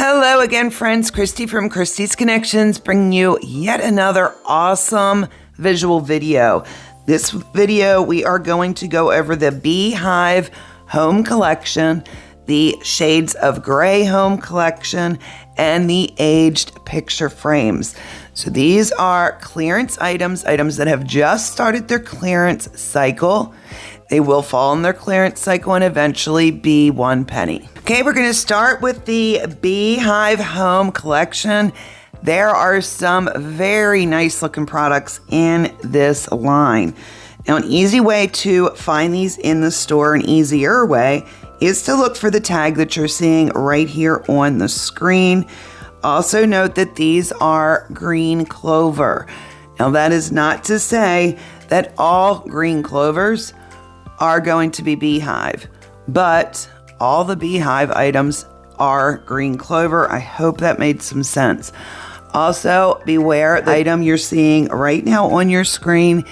Hello again, friends. Kristie from Kristie's Connections, bringing you yet another awesome visual video. This video, we are going to go over the Beehive Home Collection, the Shades of Gray Home Collection, and the Aged Picture Frames. So these are clearance items that have just started their clearance cycle. They will fall in their clearance cycle and eventually be 1 penny. Okay, we're going to start with the Beehive Home Collection. There are some very nice looking products in this line. Now, an easy way to find these in the store, an easier way, is to look for the tag that you're seeing right here on the screen. Also note that these are green clover. Now, that is not to say that all green clovers are going to be Beehive, but all the Beehive items are green clover. I hope that made some sense. Also, beware, the item you're seeing right now on your screen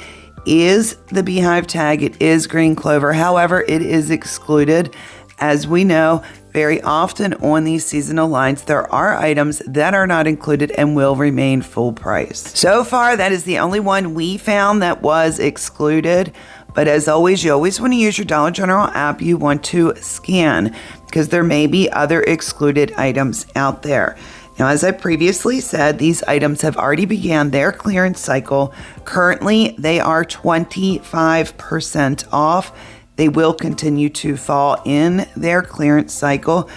is the Beehive tag. It is green clover. However, it is excluded. As we know, very often on these seasonal lines, there are items that are not included and will remain full price. So far, that is the only one we found that was excluded. But as always, you always want to use your Dollar General app. You want to scan because there may be other excluded items out there. Now, as I previously said, these items have already began their clearance cycle. Currently, they are 25% off. They will continue to fall in their clearance cycle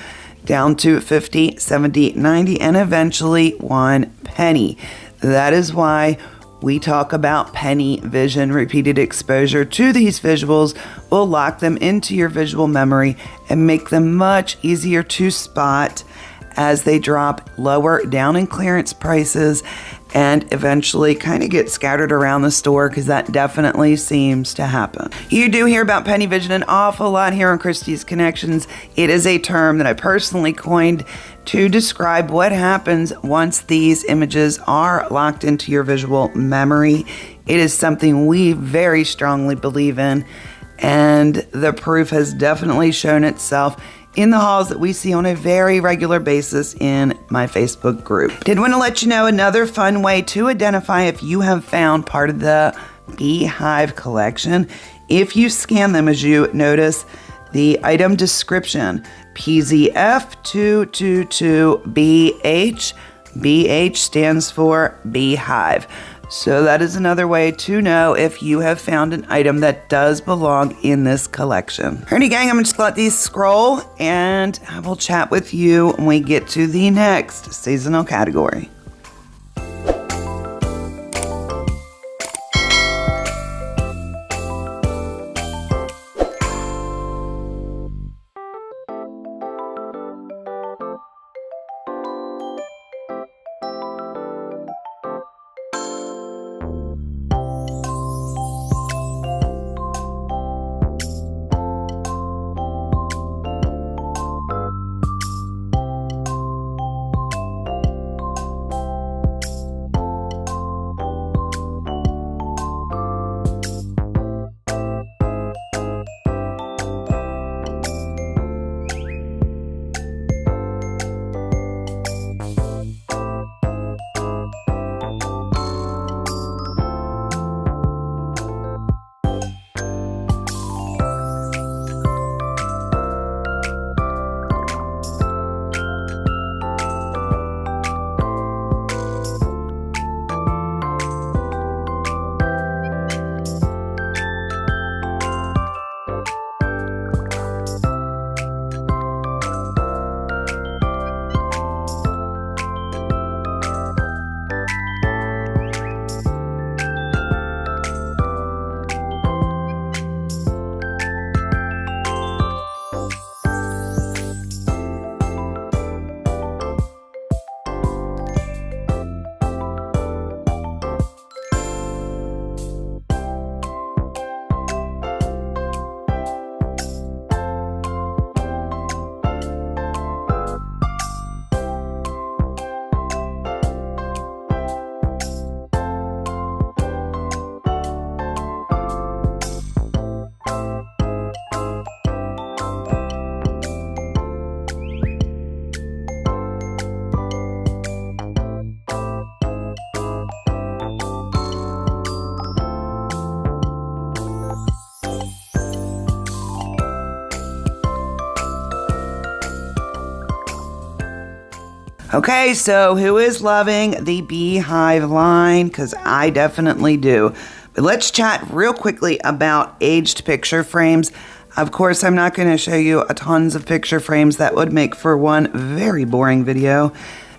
down to 50, 70, 90, and eventually 1 penny. That is why we talk about penny vision. Repeated exposure to these visuals will lock them into your visual memory and make them much easier to spot as they drop lower down in clearance prices and eventually kind of get scattered around the store, because that definitely seems to happen. You do hear about penny vision an awful lot here on Kristie's Connections. It is a term that I personally coined to describe what happens once these images are locked into your visual memory. It is something we very strongly believe in, and the proof has definitely shown itself in the hauls that we see on a very regular basis in my Facebook group. Did want to let you know another fun way to identify if you have found part of the Beehive collection. If you scan them, as you notice the item description, PZF222BH. BH stands for Beehive. So that is another way to know if you have found an item that does belong in this collection. Alrighty, gang, I'm gonna just let these scroll and I will chat with you when we get to the next seasonal category. Okay, so who is loving the Beehive line? Because I definitely do. But let's chat real quickly about aged picture frames. Of course, I'm not going to show you tons of picture frames. That would make for one very boring video.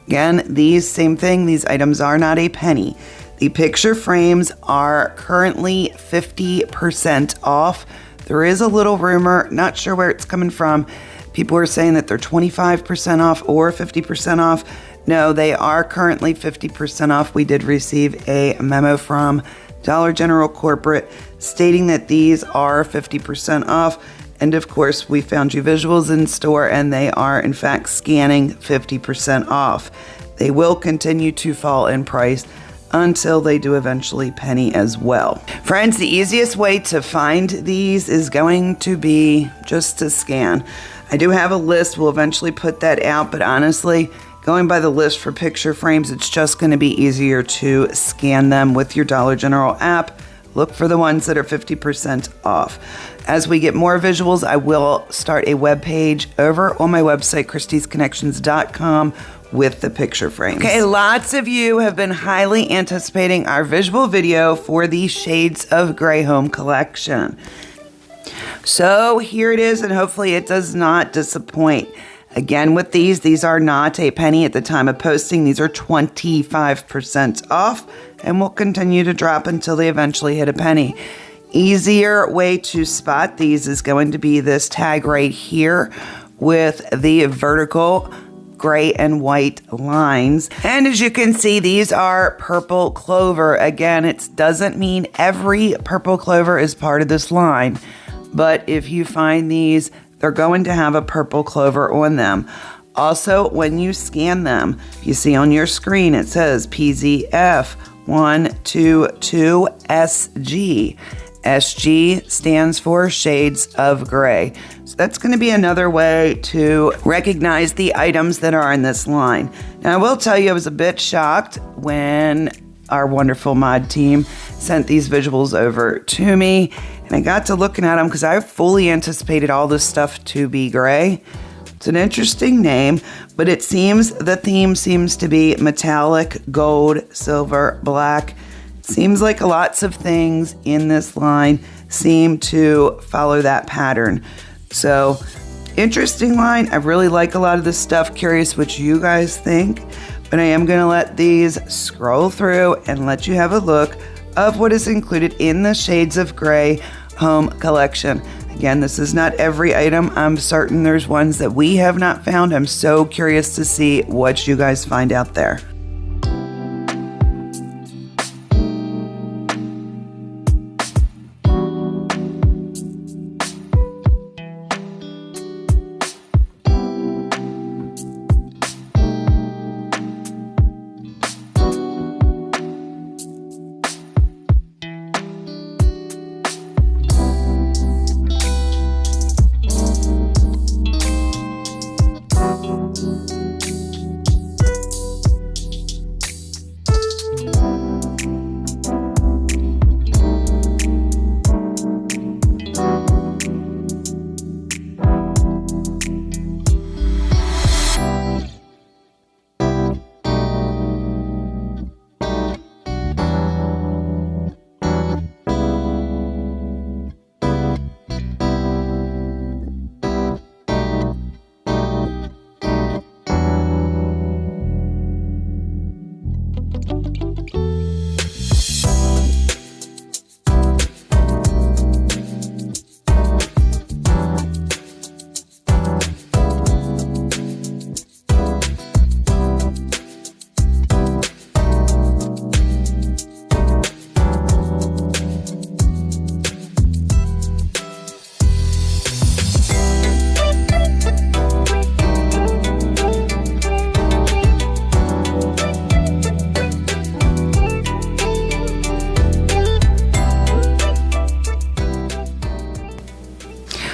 Again, these items are not a penny. The picture frames are currently 50% off. There is a little rumor, not sure where it's coming from. People are saying that they're 25% off or 50% off. No, they are currently 50% off. We did receive a memo from Dollar General Corporate stating that these are 50% off. And of course, we found you visuals in store and they are in fact scanning 50% off. They will continue to fall in price until they do eventually penny as well. Friends, the easiest way to find these is going to be just to scan. I do have a list, we'll eventually put that out, but honestly, going by the list for picture frames, it's just going to be easier to scan them with your Dollar General app. Look for the ones that are 50% off. As we get more visuals, I will start a web page over on my website, kristiesconnections.com, with the picture frames. Okay, lots of you have been highly anticipating our visual video for the Shades of Grey Home collection. So here it is, and hopefully it does not disappoint. Again, with these are not a penny at the time of posting. These are 25% off and will continue to drop until they eventually hit a penny. Easier way to spot these is going to be this tag right here with the vertical gray and white lines. And as you can see, these are purple clover. Again, it doesn't mean every purple clover is part of this line, but if you find these, they're going to have a purple clover on them. Also, when you scan them, you see on your screen, it says PZF 122SG. SG stands for Shades of Grey. So that's going to be another way to recognize the items that are in this line. Now, I will tell you, I was a bit shocked when our wonderful mod team sent these visuals over to me, and I got to looking at them because I fully anticipated all this stuff to be gray. It's an interesting name, but it seems the theme seems to be metallic, gold, silver, black. Seems like lots of things in this line seem to follow that pattern. So, interesting line. I really like a lot of this stuff. Curious what you guys think. But I am going to let these scroll through and let you have a look of what is included in the Shades of Grey home collection. Again, this is not every item. I'm certain there's ones that we have not found. I'm so curious to see what you guys find out there.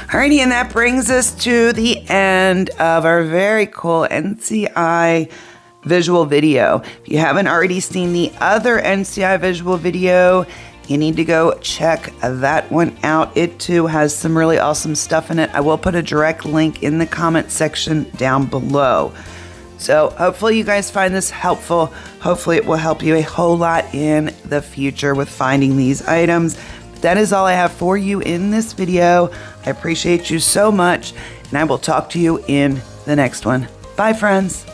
Alrighty, and that brings us to the end of our very cool NCI visual video. If you haven't already seen the other NCI visual video, you need to go check that one out. It too has some really awesome stuff in it. I will put a direct link in the comment section down below. So hopefully you guys find this helpful. Hopefully it will help you a whole lot in the future with finding these items. But that is all I have for you in this video. I appreciate you so much, and I will talk to you in the next one. Bye, friends.